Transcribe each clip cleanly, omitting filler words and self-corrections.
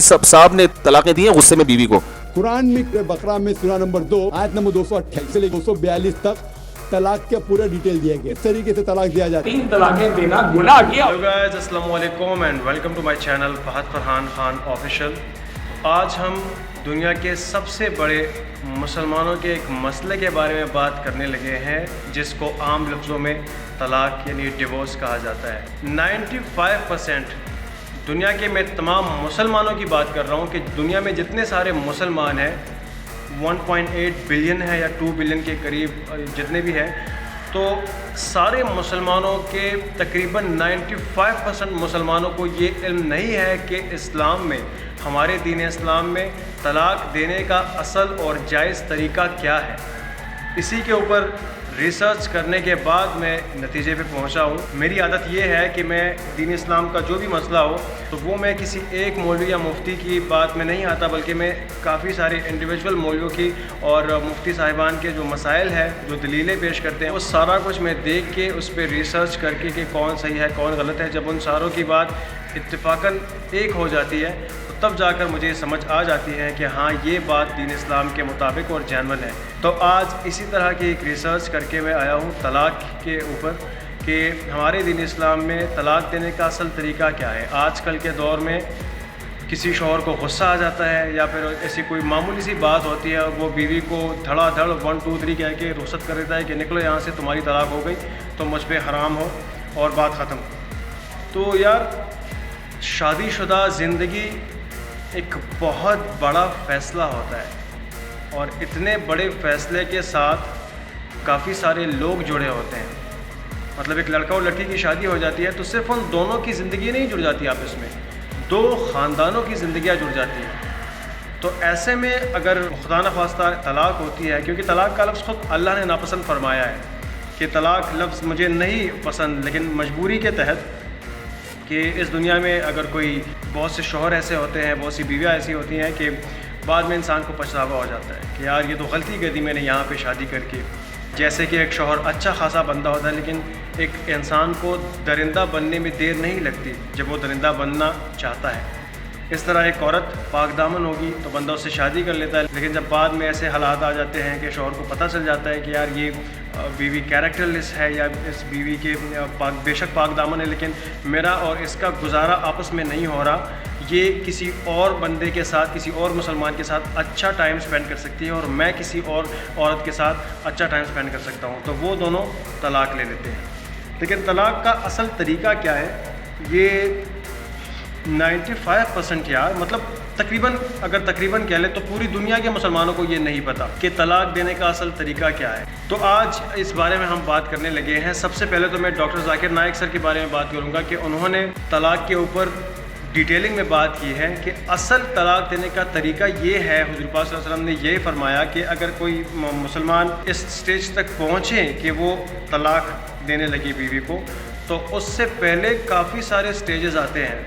صاحب نے طلاقیں دی ہیں غصے میں بیوی کو. قرآن میں بقرہ میں سورہ نمبر 2 آیت نمبر 228 سے لے 242 تک طلاق کا پورا ڈیٹیل دیا گیا. اس طریقے سے طلاق دیا جاتا ہے. 3 طلاقیں دینا گناہ کیا. ہیلو گائز، السلام علیکم and welcome to my channel Fahad Farhan Khan official. آج ہم دنیا کے سب سے بڑے مسلمانوں کے ایک مسئلے کے بارے میں بات کرنے لگے ہیں جس کو عام لفظوں میں طلاق یعنی ڈیورس کہا جاتا ہے. 95% دنیا کے میں تمام مسلمانوں کی بات کر رہا ہوں کہ دنیا میں جتنے سارے مسلمان ہیں 1.8 بلین ہے یا 2 بلین کے قریب جتنے بھی ہیں، تو سارے مسلمانوں کے تقریباً 95% مسلمانوں کو یہ علم نہیں ہے کہ اسلام میں، ہمارے دین اسلام میں طلاق دینے کا اصل اور جائز طریقہ کیا ہے. اسی کے اوپر ریسرچ کرنے کے بعد میں نتیجے پہ پہنچا ہوں. میری عادت یہ ہے کہ میں دین اسلام کا جو بھی مسئلہ ہو تو وہ میں کسی ایک مولوی یا مفتی کی بات میں نہیں آتا، بلکہ میں کافی سارے انڈیویجول مولویوں کی اور مفتی صاحبان کے جو مسائل ہیں، جو دلیلیں پیش کرتے ہیں، وہ سارا کچھ میں دیکھ کے اس پہ ریسرچ کر کے کہ کون صحیح ہے کون غلط ہے. جب ان ساروں کی بات اتفاقاً ایک ہو جاتی ہے تب جا کر مجھے سمجھ آ جاتی ہے کہ ہاں یہ بات دین اسلام کے مطابق اور جینون ہے. تو آج اسی طرح کی ایک ریسرچ کر کے میں آیا ہوں طلاق کے اوپر کہ ہمارے دین اسلام میں طلاق دینے کا اصل طریقہ کیا ہے. آج کل کے دور میں کسی شوہر کو غصہ آ جاتا ہے یا پھر ایسی کوئی معمولی سی بات ہوتی ہے، وہ بیوی کو دھڑا دھڑ 1 2 3 کہہ کے رخصت کر دیتا ہے کہ نکلو یہاں سے، تمہاری طلاق ہو گئی تو مجھ پہ حرام ہو اور بات ختم. تو یار شادی شدہ زندگی ایک بہت بڑا فیصلہ ہوتا ہے اور اتنے بڑے فیصلے کے ساتھ کافی سارے لوگ جڑے ہوتے ہیں. مطلب ایک لڑکا اور لڑکی کی شادی ہو جاتی ہے تو صرف ان دونوں کی زندگی نہیں جڑ جاتی آپس میں، 2 خاندانوں کی زندگیاں جڑ جاتی ہیں. تو ایسے میں اگر خدا نخواستہ طلاق ہوتی ہے، کیونکہ طلاق کا لفظ خود اللہ نے ناپسند فرمایا ہے کہ طلاق لفظ مجھے نہیں پسند، لیکن مجبوری کے تحت کہ اس دنیا میں اگر کوئی بہت سے شوہر ایسے ہوتے ہیں، بہت سی بیویاں ایسی ہوتی ہیں کہ بعد میں انسان کو پچھتاوا ہو جاتا ہے کہ یار یہ تو غلطی کر دی میں نے یہاں پہ شادی کر کے. جیسے کہ ایک شوہر اچھا خاصا بندہ ہوتا ہے لیکن ایک انسان کو درندہ بننے میں دیر نہیں لگتی جب وہ درندہ بننا چاہتا ہے. اس طرح ایک عورت پاک دامن ہوگی تو بندہ اس سے شادی کر لیتا ہے، لیکن جب بعد میں ایسے حالات آ جاتے ہیں کہ شوہر کو پتہ چل جاتا ہے کہ یار یہ بیوی کیریکٹر لیس ہے یا اس بیوی کے بے شک پاک دامن ہے لیکن میرا اور اس کا گزارا آپس میں نہیں ہو رہا، یہ کسی اور بندے کے ساتھ، کسی اور مسلمان کے ساتھ اچھا ٹائم سپینڈ کر سکتی ہے اور میں کسی اور عورت کے ساتھ اچھا ٹائم سپینڈ کر سکتا ہوں، تو وہ دونوں طلاق لے لیتے ہیں. لیکن طلاق کا اصل طریقہ کیا ہے یہ 95% یار مطلب تقریباً کہہ لیں تو پوری دنیا کے مسلمانوں کو یہ نہیں پتہ کہ طلاق دینے کا اصل طریقہ کیا ہے. تو آج اس بارے میں ہم بات کرنے لگے ہیں. سب سے پہلے تو میں ڈاکٹر ذاکر نائک سر کے بارے میں بات کروں گا کہ انہوں نے طلاق کے اوپر ڈیٹیلنگ میں بات کی ہے کہ اصل طلاق دینے کا طریقہ یہ ہے. حضور پاک صلی اللہ علیہ وسلم نے یہ فرمایا کہ اگر کوئی مسلمان اس سٹیج تک پہنچے کہ وہ طلاق دینے لگی بیوی کو تو اس سے پہلے کافی سارے سٹیجز آتے ہیں.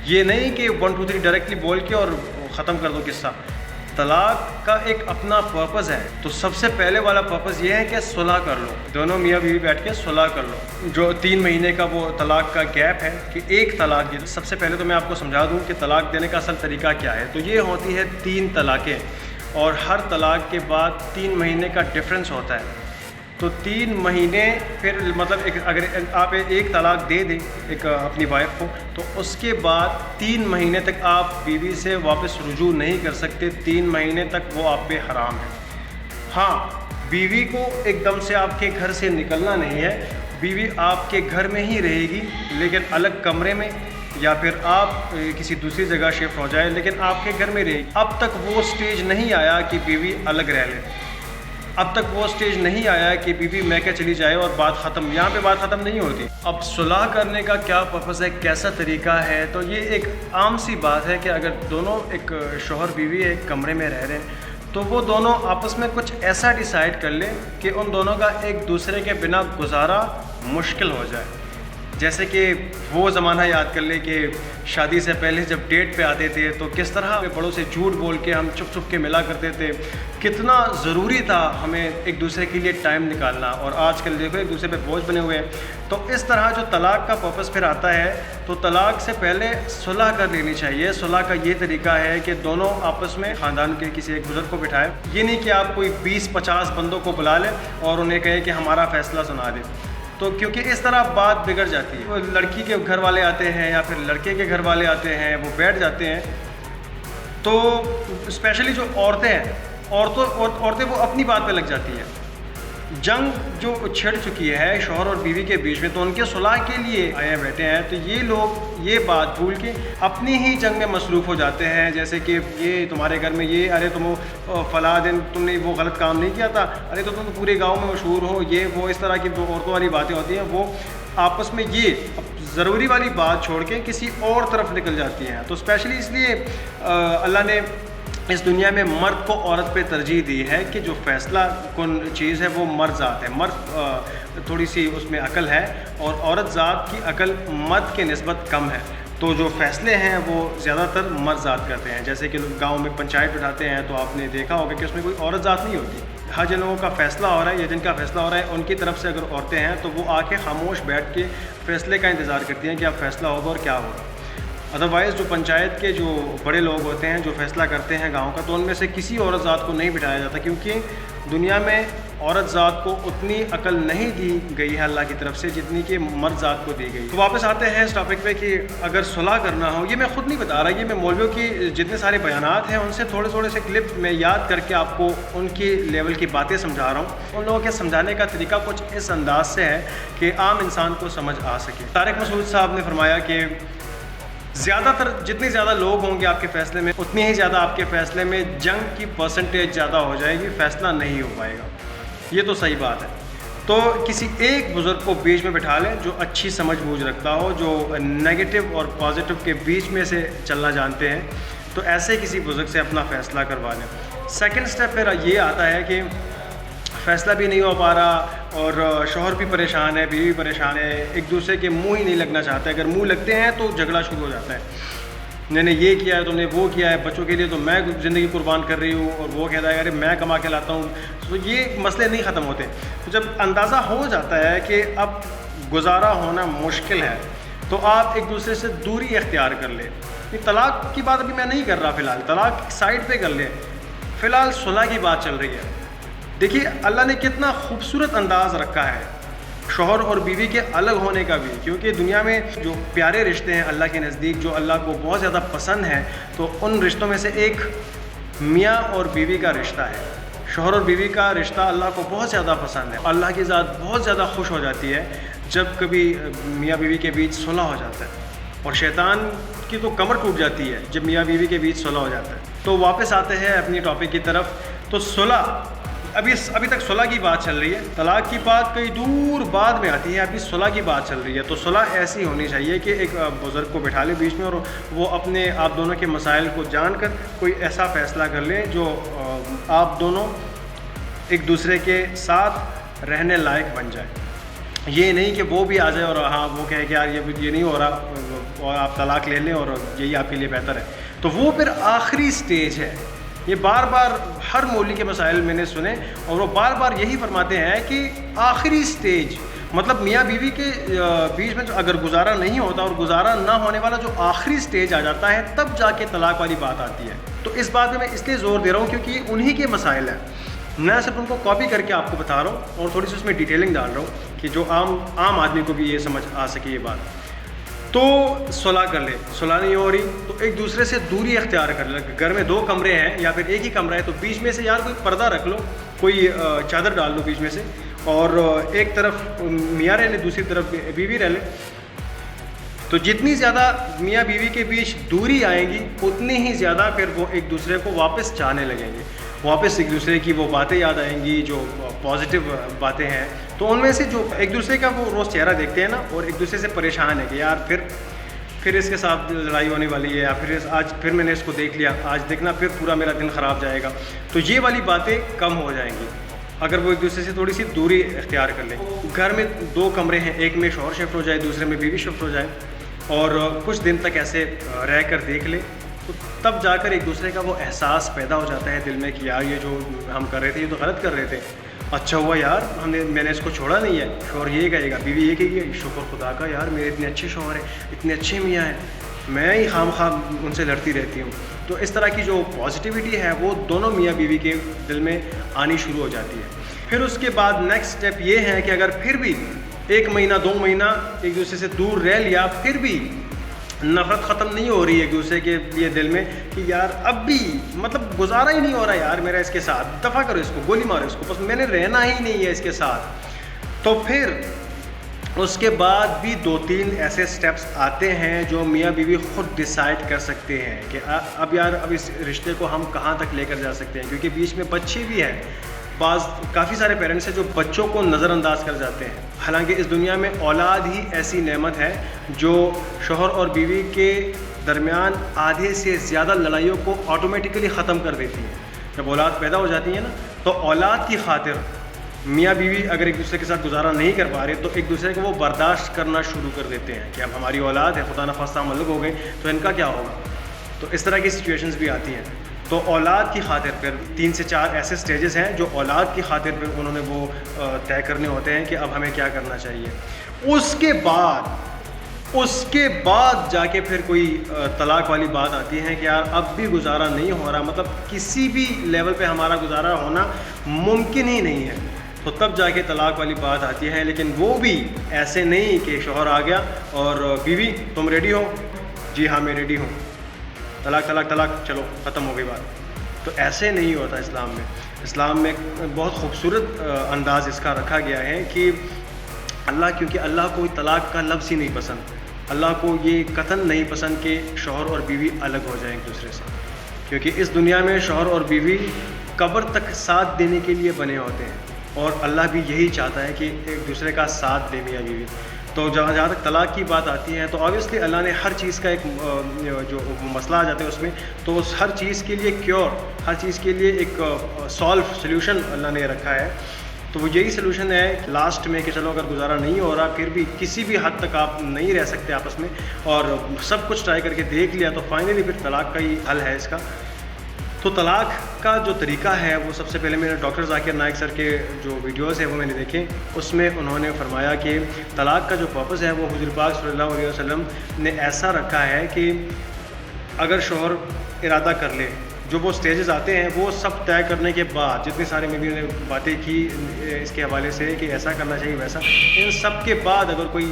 یہ نہیں کہ 1 2 3 ڈائریکٹلی بول کے اور ختم کر دو قصہ. طلاق کا ایک اپنا پرپز ہے. تو سب سے پہلے والا پرپز یہ ہے کہ صلح کر لو، دونوں میاں بیوی بیٹھ کے صلح کر لو. جو 3 مہینے کا وہ طلاق کا گیپ ہے کہ ایک طلاق دی. سب سے پہلے تو میں آپ کو سمجھا دوں کہ طلاق دینے کا اصل طریقہ کیا ہے. تو یہ ہوتی ہے 3 طلاقیں اور ہر طلاق کے بعد 3 مہینے کا ڈفرینس ہوتا ہے. تو 3 مہینے پھر مطلب اگر آپ ایک طلاق دے دیں ایک اپنی وائف کو تو اس کے بعد 3 مہینے تک آپ بیوی سے واپس رجوع نہیں کر سکتے. 3 مہینے تک وہ آپ پہ حرام ہے. ہاں بیوی کو ایک دم سے آپ کے گھر سے نکلنا نہیں ہے، بیوی آپ کے گھر میں ہی رہے گی لیکن الگ کمرے میں، یا پھر آپ کسی دوسری جگہ شفٹ ہو جائے لیکن آپ کے گھر میں رہے گی. اب تک وہ سٹیج نہیں آیا کہ بیوی الگ رہ لے. اب تک وہ سٹیج نہیں آیا کہ بیوی میکے چلی جائے اور بات ختم. یہاں پہ بات ختم نہیں ہوتی. اب صلح کرنے کا کیا پرپز ہے، کیسا طریقہ ہے، تو یہ ایک عام سی بات ہے کہ اگر دونوں ایک شوہر بیوی ایک کمرے میں رہ رہے ہیں تو وہ دونوں آپس میں کچھ ایسا ڈیسائیڈ کر لیں کہ ان دونوں کا ایک دوسرے کے بنا گزارا مشکل ہو جائے. جیسے کہ وہ زمانہ یاد کر لیں کہ شادی سے پہلے جب ڈیٹ پہ آتے تھے تو کس طرح بڑوں سے جھوٹ بول کے ہم چھپ چھپ کے ملا کرتے تھے، کتنا ضروری تھا ہمیں ایک دوسرے کے لیے ٹائم نکالنا، اور آج کل دیکھو ایک دوسرے پہ بوجھ بنے ہوئے ہیں۔ تو اس طرح جو طلاق کا پرپس پھر آتا ہے تو طلاق سے پہلے صلح کر لینی چاہیے۔ صلح کا یہ طریقہ ہے کہ دونوں آپس میں خاندان کے کسی ایک بزرگ کو بٹھائے، یہ نہیں کہ آپ کوئی 20-50 بندوں کو بلا لیں اور انہیں کہیں کہ ہمارا فیصلہ سنا دیں، تو کیونکہ اس طرح بات بگڑ جاتی ہے۔ وہ لڑکی کے گھر والے آتے ہیں یا پھر لڑکے کے گھر والے آتے ہیں، وہ بیٹھ جاتے ہیں، تو اسپیشلی جو عورتیں ہیں، عورتیں وہ اپنی بات پہ لگ جاتی ہیں۔ جنگ جو چھڑ چکی ہے شوہر اور بیوی کے بیچ میں، تو ان کے صلح کے لیے آئے بیٹھے ہیں، تو یہ لوگ یہ بات بھول کے اپنی ہی جنگ میں مصروف ہو جاتے ہیں، جیسے کہ یہ تمہارے گھر میں یہ، ارے تم فلاں دن تم نے وہ غلط کام نہیں کیا تھا، ارے تو تم پورے گاؤں میں مشہور ہو، یہ وہ اس طرح کی عورتوں والی باتیں ہوتی ہیں، وہ آپس میں یہ ضروری والی بات چھوڑ کے کسی اور طرف نکل جاتی ہیں۔ تو اسپیشلی اس لیے اللہ نے اس دنیا میں مرد کو عورت پہ ترجیح دی ہے کہ جو فیصلہ کن چیز ہے وہ مرد ذات ہے۔ مرد تھوڑی سی اس میں عقل ہے اور عورت ذات کی عقل مرد کے نسبت کم ہے، تو جو فیصلے ہیں وہ زیادہ تر مرد ذات کرتے ہیں۔ جیسے کہ گاؤں میں پنچایت بٹھاتے ہیں تو آپ نے دیکھا ہوگا کہ اس میں کوئی عورت ذات نہیں ہوتی، ہر جن لوگوں کا فیصلہ ہو رہا ہے یا جن کا فیصلہ ہو رہا ہے ان کی طرف سے اگر عورتیں ہیں تو وہ آ کے خاموش بیٹھ کے فیصلے کا انتظار کرتی ہیں کہ اب فیصلہ ہوگا اور کیا ہوگا۔ ادروائز جو پنچایت کے جو بڑے لوگ ہوتے ہیں جو فیصلہ کرتے ہیں گاؤں کا، تو ان میں سے کسی عورت ذات کو نہیں بٹھایا جاتا، کیونکہ دنیا میں عورت ذات کو اتنی عقل نہیں دی گئی ہے اللہ کی طرف سے جتنی کہ مرد ذات کو دی گئی۔ تو واپس آتے ہیں اس ٹاپک پہ کہ اگر صلح کرنا ہو، یہ میں خود نہیں بتا رہا، یہ میں مولویوں کی جتنے سارے بیانات ہیں ان سے تھوڑے سے کلپ میں یاد کر کے آپ کو ان کی لیول کی باتیں سمجھا رہا ہوں۔ ان لوگوں کے سمجھانے کا طریقہ کچھ اس انداز سے ہے کہ عام انسان کو سمجھ آ سکے۔ طارق مسعود صاحب نے فرمایا کہ زیادہ تر جتنے زیادہ لوگ ہوں گے آپ کے فیصلے میں، اتنی ہی زیادہ آپ کے فیصلے میں جنگ کی پرسنٹیج زیادہ ہو جائے گی، فیصلہ نہیں ہو پائے گا۔ یہ تو صحیح بات ہے۔ تو کسی ایک بزرگ کو بیچ میں بٹھا لیں جو اچھی سمجھ بوجھ رکھتا ہو، جو نیگیٹو اور پازیٹیو کے بیچ میں سے چلنا جانتے ہیں، تو ایسے کسی بزرگ سے اپنا فیصلہ کروا لیں۔ سیکنڈ سٹیپ پھر یہ آتا ہے کہ فیصلہ بھی نہیں ہو پا رہا اور شوہر بھی پریشان ہے، بیوی پریشان ہے، ایک دوسرے کے منہ ہی نہیں لگنا چاہتے، اگر منہ لگتے ہیں تو جھگڑا شروع ہو جاتا ہے، میں نے یہ کیا ہے، تم نے وہ کیا ہے، بچوں کے لیے تو میں زندگی قربان کر رہی ہوں، اور وہ کہتا ہے ارے میں کما کے لاتا ہوں، تو یہ مسئلے نہیں ختم ہوتے۔ تو جب اندازہ ہو جاتا ہے کہ اب گزارا ہونا مشکل ہے تو آپ ایک دوسرے سے دوری اختیار کر لیں۔ یہ طلاق کی بات ابھی میں نہیں کر رہا، فی الحال طلاق سائڈ پہ کر لیں، فی الحال صلح کی بات چل رہی ہے۔ دیکھیے اللہ نے کتنا خوبصورت انداز رکھا ہے شوہر اور بیوی کے الگ ہونے کا بھی، کیونکہ دنیا میں جو پیارے رشتے ہیں اللہ کے نزدیک، جو اللہ کو بہت زیادہ پسند ہیں، تو ان رشتوں میں سے ایک میاں اور بیوی کا رشتہ ہے۔ شوہر اور بیوی کا رشتہ اللہ کو بہت زیادہ پسند ہے، اللہ کی ذات بہت زیادہ خوش ہو جاتی ہے جب کبھی میاں بیوی کے بیچ صلح ہو جاتا ہے، اور شیطان کی تو کمر ٹوٹ جاتی ہے جب میاں بیوی کے بیچ صلح ہو جاتا ہے۔ تو واپس آتے ہیں اپنی ٹاپک کی طرف۔ تو صلح، ابھی تک صلح کی بات چل رہی ہے، طلاق کی بات کئی دور بعد میں آتی ہے، ابھی صلح کی بات چل رہی ہے۔ تو صلح ایسی ہونی چاہیے کہ ایک بزرگ کو بٹھا لے بیچ میں، اور وہ اپنے آپ دونوں کے مسائل کو جان کر کوئی ایسا فیصلہ کر لیں جو آپ دونوں ایک دوسرے کے ساتھ رہنے لائق بن جائے۔ یہ نہیں کہ وہ بھی آ جائے اور ہاں وہ کہے کہ یار یہ نہیں ہو رہا اور آپ طلاق لے لیں اور یہی آپ کے لیے بہتر ہے، تو وہ پھر آخری سٹیج ہے۔ یہ بار بار ہر مولوی کے مسائل میں نے سنے، اور وہ بار بار یہی فرماتے ہیں کہ آخری سٹیج، مطلب میاں بیوی کے بیچ میں جو اگر گزارا نہیں ہوتا اور گزارا نہ ہونے والا جو آخری سٹیج آ جاتا ہے، تب جا کے طلاق والی بات آتی ہے۔ تو اس بات میں اس لیے زور دے رہا ہوں کیونکہ یہ انہی کے مسائل ہیں، میں صرف ان کو کاپی کر کے آپ کو بتا رہا ہوں اور تھوڑی سی اس میں ڈیٹیلنگ ڈال رہا ہوں کہ جو عام آدمی کو بھی یہ سمجھ آ سکے یہ بات۔ تو صلح کر لے، صلح نہیں ہو رہی تو ایک دوسرے سے دوری اختیار کر لے۔ گھر میں 2 کمرے ہیں یا پھر ایک ہی کمرہ ہے تو بیچ میں سے یار کوئی پردہ رکھ لو، کوئی چادر ڈال لو بیچ میں سے، اور ایک طرف میاں رہ لے، دوسری طرف بیوی رہ لے۔ تو جتنی زیادہ میاں بیوی کے بیچ دوری آئے گی اتنی ہی زیادہ پھر وہ ایک دوسرے کو واپس چاہنے لگیں گے، واپس ایک دوسرے کی وہ باتیں یاد آئیں گی جو پازیٹیو باتیں ہیں۔ تو ان میں سے جو ایک دوسرے کا وہ روز چہرہ دیکھتے ہیں نا، اور ایک دوسرے سے پریشان ہے کہ یار پھر اس کے ساتھ لڑائی ہونے والی ہے، یا آج پھر میں نے اس کو دیکھ لیا، آج دیکھنا پھر پورا میرا دن خراب جائے گا، تو یہ والی باتیں کم ہو جائیں گی۔ اگر وہ ایک دوسرے سے تھوڑی سی دوری اختیار کر لیں. گھر میں 2 کمرے ہیں, ایک میں شوہر شفٹ ہو جائے, دوسرے میں بیوی شفٹ ہو جائے, اور کچھ دن تک ایسے رہ کر دیکھ لیں, تو تب جا کر ایک دوسرے کا وہ احساس پیدا ہو جاتا ہے دل میں کہ یار یہ جو ہم کر رہے تھے یہ تو غلط کر رہے تھے, اچھا ہوا یار میں نے اس کو چھوڑا نہیں ہے. شوہر یہ کہے گا, بیوی یہ کہے گی شکر خدا کا یار میرے اتنے اچھے شوہر ہیں, اتنے اچھے میاں ہیں, میں ہی خام ان سے لڑتی رہتی ہوں. تو اس طرح کی جو پازیٹیوٹی ہے وہ دونوں میاں بیوی کے دل میں آنی شروع ہو جاتی ہے. پھر اس کے بعد نیکسٹ اسٹیپ یہ ہے کہ اگر پھر بھی 1 مہینہ 2 مہینہ ایک دوسرے سے دور رہ لیا, پھر بھی نفرت ختم نہیں ہو رہی ایک دوسرے کے لیے دل میں کہ یار اب بھی مطلب گزارا ہی نہیں ہو رہا یار میرا اس کے ساتھ, دفع کرو اس کو, گولی مارو اس کو, بس میں نے رہنا ہی نہیں ہے اس کے ساتھ. تو پھر اس کے بعد بھی 2-3 ایسے سٹیپس آتے ہیں جو میاں بیوی خود ڈیسائیڈ کر سکتے ہیں کہ اب یار اب اس رشتے کو ہم کہاں تک لے کر جا سکتے ہیں, کیونکہ بیچ میں بچے بھی ہیں. کافی سارے پیرنٹس ہیں جو بچوں کو نظر انداز کر جاتے ہیں. حالانکہ اس دنیا میں اولاد ہی ایسی نعمت ہے جو شوہر اور بیوی کے درمیان آدھے سے زیادہ لڑائیوں کو آٹومیٹیکلی ختم کر دیتی ہے. جب اولاد پیدا ہو جاتی ہے نا, تو اولاد کی خاطر میاں بیوی اگر ایک دوسرے کے ساتھ گزارا نہیں کر پا رہے تو ایک دوسرے کو وہ برداشت کرنا شروع کر دیتے ہیں کہ اب ہماری اولاد ہے, خدا نخواستہ ہم الگ ہو گئے تو ان کا کیا ہوگا. تو اس طرح کی سچویشنز بھی آتی ہیں. تو اولاد کی خاطر پھر 3 سے 4 ایسے سٹیجز ہیں جو اولاد کی خاطر پھر انہوں نے وہ طے کرنے ہوتے ہیں کہ اب ہمیں کیا کرنا چاہیے. اس کے بعد جا کے پھر کوئی طلاق والی بات آتی ہے کہ یار اب بھی گزارا نہیں ہو رہا, مطلب کسی بھی لیول پہ ہمارا گزارا ہونا ممکن ہی نہیں ہے, تو تب جا کے طلاق والی بات آتی ہے. لیکن وہ بھی ایسے نہیں کہ شوہر آ گیا اور بیوی تم ریڈی ہو, جی ہاں میں ریڈی ہوں, طلاق طلاق طلاق چلو ختم ہو گئی بات. تو ایسے نہیں ہوتا اسلام میں. اسلام میں بہت خوبصورت انداز اس کا رکھا گیا ہے کہ کیونکہ اللہ کو طلاق کا لفظ ہی نہیں پسند, اللہ کو یہ قطعاً نہیں پسند کہ شوہر اور بیوی الگ ہو جائیں ایک دوسرے سے, کیونکہ اس دنیا میں شوہر اور بیوی قبر تک ساتھ دینے کے لیے بنے ہوتے ہیں, اور اللہ بھی یہی چاہتا ہے کہ ایک دوسرے کا ساتھ دے میاں بیوی. تو جہاں تک طلاق کی بات آتی ہے تو آبویسلی اللہ نے ہر چیز کا ایک جو مسئلہ آ جاتا ہے اس میں, تو اس ہر چیز کے لیے کیور, ہر چیز کے لیے ایک سلیوشن اللہ نے رکھا ہے. تو وہ یہی سلوشن ہے لاسٹ میں کہ چلو اگر گزارا نہیں ہو رہا, پھر بھی کسی بھی حد تک آپ نہیں رہ سکتے آپس میں اور سب کچھ ٹرائی کر کے دیکھ لیا, تو فائنلی پھر طلاق کا ہی حل ہے اس کا. تو طلاق کا جو طریقہ ہے وہ سب سے پہلے میں نے ڈاکٹر ذاکر نائک سر کے جو ویڈیوز ہیں وہ میں نے دیکھے, اس میں انہوں نے فرمایا کہ طلاق کا جو پرپز ہے وہ حضور پاک صلی اللہ علیہ وسلم نے ایسا رکھا ہے کہ اگر شوہر ارادہ کر لے, جو وہ سٹیجز آتے ہیں وہ سب طے کرنے کے بعد, جتنے سارے میں بھی نے باتیں کی اس کے حوالے سے کہ ایسا کرنا چاہیے ویسا, ان سب کے بعد اگر کوئی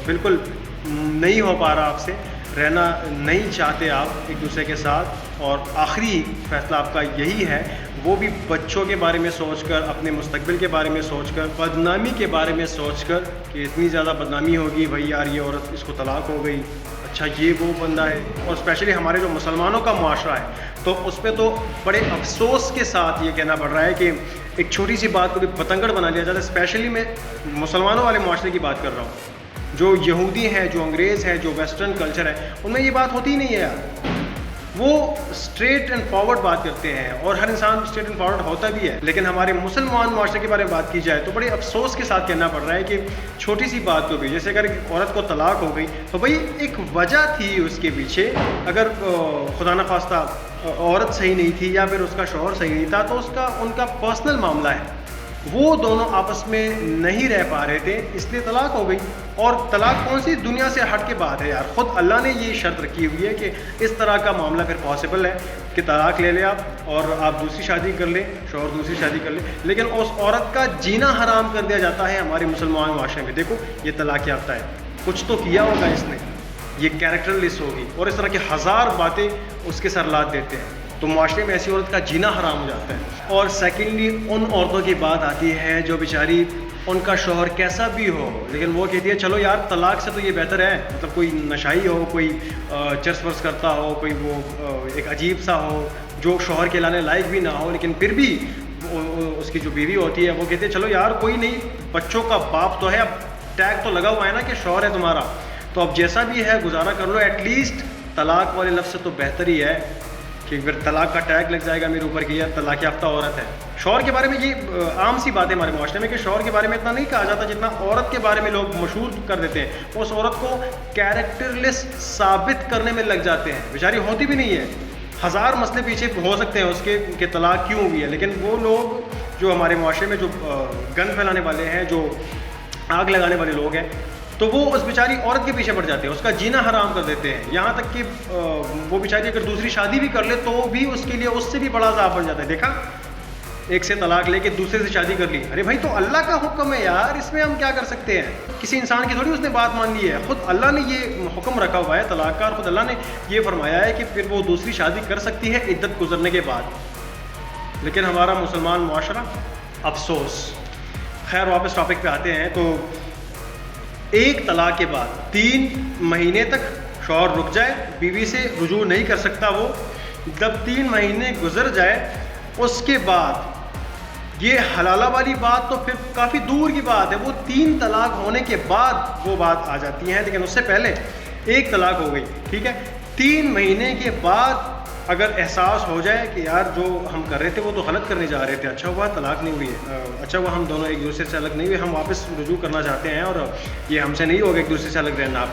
بالکل نہیں ہو پا رہا, آپ سے رہنا نہیں چاہتے آپ ایک دوسرے کے ساتھ, اور آخری فیصلہ آپ کا یہی ہے, وہ بھی بچوں کے بارے میں سوچ کر, اپنے مستقبل کے بارے میں سوچ کر, بدنامی کے بارے میں سوچ کر کہ اتنی زیادہ بدنامی ہوگی, بھائی یار یہ عورت اس کو طلاق ہو گئی, اچھا یہ وہ بندہ ہے. اور اسپیشلی ہمارے جو مسلمانوں کا معاشرہ ہے تو اس پہ تو بڑے افسوس کے ساتھ یہ کہنا پڑ رہا ہے کہ ایک چھوٹی سی بات کو بھی پتنگڑ بنا لیا جاتا ہے. اسپیشلی میں مسلمانوں والے معاشرے کی بات کر رہا ہوں, جو یہودی ہیں, جو انگریز ہیں, جو ویسٹرن کلچر ہے, ان میں یہ بات ہوتی ہی نہیں ہے یار. وہ اسٹریٹ اینڈ فارورڈ بات کرتے ہیں, اور ہر انسان اسٹریٹ اینڈ فارورڈ ہوتا بھی ہے, لیکن ہمارے مسلمان معاشرے کے بارے میں بات کی جائے تو بڑے افسوس کے ساتھ کہنا پڑ رہا ہے کہ چھوٹی سی بات کو بھی, جیسے اگر عورت کو طلاق ہو گئی تو بھائی ایک وجہ تھی اس کے پیچھے, اگر خدا نخواستہ عورت صحیح نہیں تھی یا پھر اس کا شوہر صحیح نہیں تھا تو ان کا پرسنل معاملہ ہے, وہ دونوں آپس میں نہیں رہ پا رہے تھے, اس لیے طلاق ہو گئی. اور طلاق کون سی دنیا سے ہٹ کے بات ہے یار, خود اللہ نے یہ شرط رکھی ہوئی ہے کہ اس طرح کا معاملہ پھر پاسبل ہے کہ طلاق لے لیں آپ اور آپ دوسری شادی کر لیں, شوہر دوسری شادی کر لیں, لیکن اس عورت کا جینا حرام کر دیا جاتا ہے ہمارے مسلمان معاشرے میں. دیکھو یہ طلاق یافتہ ہے, کچھ تو کیا ہوگا اس نے, یہ کیریکٹر لیس ہوگی, اور اس طرح کی 1000 باتیں اس کے سر لاد دیتے ہیں, تو معاشرے میں ایسی عورت کا جینا حرام ہو جاتا ہے. اور سیکنڈلی ان عورتوں کی بات آتی ہے جو بیچاری ان کا شوہر کیسا بھی ہو, لیکن وہ کہتی ہے چلو یار طلاق سے تو یہ بہتر ہے, مطلب کوئی نشائی ہو, کوئی چرس ورس کرتا ہو, کوئی وہ ایک عجیب سا ہو جو شوہر کے لانے لائق بھی نہ ہو, لیکن پھر بھی اس کی جو بیوی ہوتی ہے وہ کہتی ہے چلو یار کوئی نہیں, بچوں کا باپ تو ہے, اب ٹیگ تو لگا ہوا ہے نا کہ شوہر ہے تمہارا, تو اب جیسا بھی ہے گزارا کر لو, ایٹ لیسٹ طلاق والے لفظ سے تو بہتر ہی ہے کہ کہ پھر طلاق کا ٹیگ لگ جائے گا میرے اوپر کہ یہ طلاق یافتہ عورت ہے. شوہر کے بارے میں یہ عام سی بات ہے ہمارے معاشرے میں کہ شوہر کے بارے میں اتنا نہیں کہا جاتا جتنا عورت کے بارے میں لوگ مشہور کر دیتے ہیں. اس عورت کو کیریکٹر لیس ثابت کرنے میں لگ جاتے ہیں. بیچاری ہوتی بھی نہیں ہے, ہزار مسئلے پیچھے ہو سکتے ہیں اس کے کہ طلاق کیوں ہوئی ہے, لیکن وہ لوگ جو ہمارے معاشرے میں جو گن پھیلانے والے ہیں, جو آگ لگانے والے لوگ ہیں, تو وہ اس بیچاری عورت کے پیچھے پڑ جاتے ہیں, اس کا جینا حرام کر دیتے ہیں. یہاں تک کہ وہ بیچاری اگر دوسری شادی بھی کر لے تو بھی اس کے لیے اس سے بھی بڑا عذاب بن جاتا ہے. دیکھا, ایک سے طلاق لے کے دوسرے سے شادی کر لی. ارے بھائی تو اللہ کا حکم ہے یار, اس میں ہم کیا کر سکتے ہیں؟ کسی انسان کی تھوڑی اس نے بات مان لی ہے, خود اللہ نے یہ حکم رکھا ہوا ہے طلاق کا, اور خود اللہ نے یہ فرمایا ہے کہ پھر وہ دوسری شادی کر سکتی ہے عدت گزرنے کے بعد. لیکن ہمارا مسلمان معاشرہ, افسوس. خیر واپس ٹاپک پہ آتے ہیں. تو ایک طلاق کے بعد 3 مہینے تک شوہر رک جائے, بیوی سے رجوع نہیں کر سکتا وہ. جب 3 مہینے گزر جائے اس کے بعد یہ حلالہ والی بات تو پھر کافی دور کی بات ہے, وہ 3 طلاق ہونے کے بعد وہ بات آ جاتی ہے. لیکن اس سے پہلے ایک طلاق ہو گئی, ٹھیک ہے, 3 مہینے کے بعد اگر احساس ہو جائے کہ یار جو ہم کر رہے تھے وہ تو غلط کرنے جا رہے تھے, اچھا ہوا طلاق نہیں ہوئی ہے, اچھا ہوا ہم دونوں ایک دوسرے سے الگ نہیں ہوئے, ہم واپس رجوع کرنا چاہتے ہیں اور یہ ہم سے نہیں ہوگا ایک دوسرے سے الگ رہنا,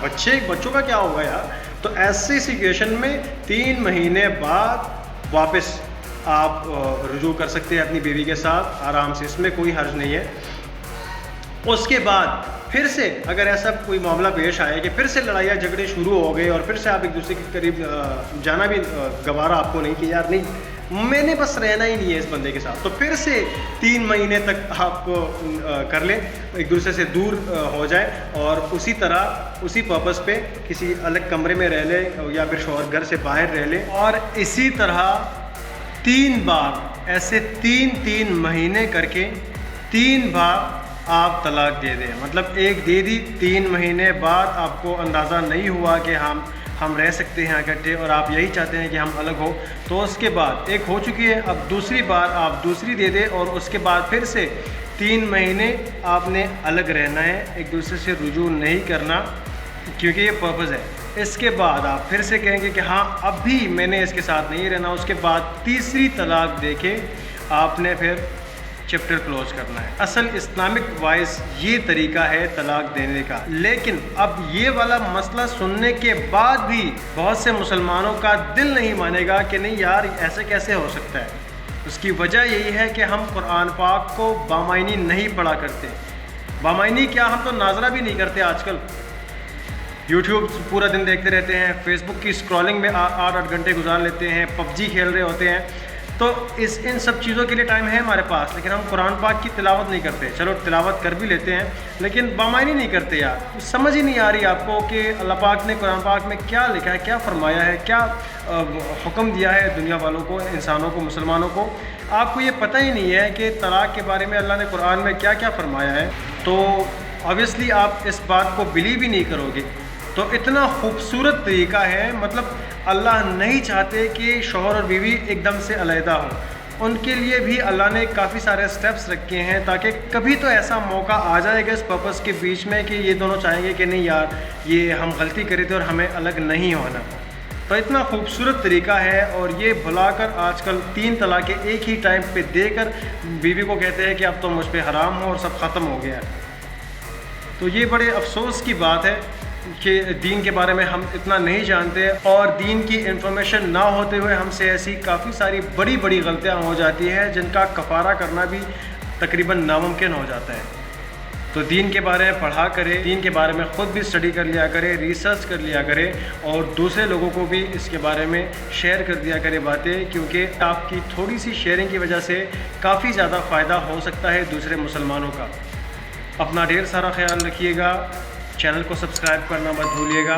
بچوں کا کیا ہوگا یار. تو ایسی سچویشن میں 3 مہینے بعد واپس آپ رجوع کر سکتے ہیں اپنی بیوی کے ساتھ آرام سے, اس میں کوئی حرج نہیں ہے. اس کے بعد پھر سے اگر ایسا کوئی معاملہ پیش آئے کہ پھر سے لڑائیاں جھگڑے شروع ہو گئے اور پھر سے آپ ایک دوسرے کے قریب جانا بھی گوارا آپ کو نہیں کہ یار نہیں میں نے بس رہنا ہی نہیں ہے اس بندے کے ساتھ, تو پھر سے 3 مہینے تک آپ کر لیں, ایک دوسرے سے دور ہو جائے اور اسی طرح اسی پرپس پہ کسی الگ کمرے میں رہ لے یا پھر شوہر گھر سے باہر رہ لے. اور اسی طرح 3 بار ایسے 3 مہینے کر کے 3 بار آپ طلاق دے دیں. مطلب ایک دے دی, 3 مہینے بعد آپ کو اندازہ نہیں ہوا کہ ہم رہ سکتے ہیں اکٹھے اور آپ یہی چاہتے ہیں کہ ہم الگ ہو, تو اس کے بعد ایک ہو چکی ہے, اب دوسری بار آپ دوسری دے دیں اور اس کے بعد پھر سے 3 مہینے آپ نے الگ رہنا ہے, ایک دوسرے سے رجوع نہیں کرنا کیونکہ یہ پرپز ہے. اس کے بعد آپ پھر سے کہیں گے کہ ہاں اب بھی میں نے اس کے ساتھ نہیں رہنا, اس کے بعد تیسری طلاق دے کے آپ نے پھر چیپٹر کلوز کرنا ہے. اصل اسلامک وائز یہ طریقہ ہے طلاق دینے کا. لیکن اب یہ والا مسئلہ سننے کے بعد بھی بہت سے مسلمانوں کا دل نہیں مانے گا کہ نہیں یار ایسے کیسے ہو سکتا ہے. اس کی وجہ یہی ہے کہ ہم قرآن پاک کو بامعنی نہیں پڑھا کرتے. بامعنی کیا, ہم تو ناظرہ بھی نہیں کرتے. آج کل یوٹیوب پورا دن دیکھتے رہتے ہیں, فیس بک کی اسکرولنگ میں 8 گھنٹے گزار لیتے ہیں, PUBG کھیل رہے ہوتے ہیں. تو ان سب چیزوں کے لیے ٹائم ہے ہمارے پاس, لیکن ہم قرآن پاک کی تلاوت نہیں کرتے. چلو تلاوت کر بھی لیتے ہیں لیکن بامعنی نہیں کرتے یار. سمجھ ہی نہیں آ رہی آپ کو کہ اللہ پاک نے قرآن پاک میں کیا لکھا ہے, کیا فرمایا ہے, کیا حکم دیا ہے دنیا والوں کو, انسانوں کو, مسلمانوں کو. آپ کو یہ پتہ ہی نہیں ہے کہ طلاق کے بارے میں اللہ نے قرآن میں کیا کیا فرمایا ہے, تو اوبیسلی آپ اس بات کو بلیو ہی نہیں کرو گے. تو اتنا خوبصورت طریقہ ہے, مطلب اللہ نہیں چاہتے کہ شوہر اور بیوی ایک دم سے علیحدہ ہوں. ان کے لیے بھی اللہ نے کافی سارے سٹیپس رکھے ہیں تاکہ کبھی تو ایسا موقع آ جائے گا اس پرپس کے بیچ میں کہ یہ دونوں چاہیں گے کہ نہیں یار یہ ہم غلطی کرے تھے اور ہمیں الگ نہیں ہونا. تو اتنا خوبصورت طریقہ ہے, اور یہ بھلا کر آج کل 3 طلاقیں ایک ہی ٹائم پہ دے کر بیوی کو کہتے ہیں کہ اب تو مجھ پہ حرام ہو اور سب ختم ہو گیا. تو یہ بڑے افسوس کی بات ہے کہ دین کے بارے میں ہم اتنا نہیں جانتے, اور دین کی انفارمیشن نہ ہوتے ہوئے ہم سے ایسی کافی ساری بڑی غلطیاں ہو جاتی ہیں جن کا کفارہ کرنا بھی تقریباً ناممکن ہو جاتا ہے. تو دین کے بارے میں پڑھا کرے, دین کے بارے میں خود بھی اسٹڈی کر لیا کرے, ریسرچ کر لیا کرے, اور دوسرے لوگوں کو بھی اس کے بارے میں شیئر کر دیا کرے باتیں, کیونکہ آپ کی تھوڑی سی شیئرنگ کی وجہ سے کافی زیادہ فائدہ ہو سکتا ہے دوسرے مسلمانوں کا. اپنا ڈھیر سارا خیال رکھیے گا, چینل کو سبسکرائب کرنا مت بھولیے گا.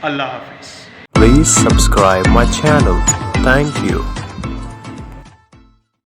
اللہ حافظ. Please subscribe my channel. Thank you.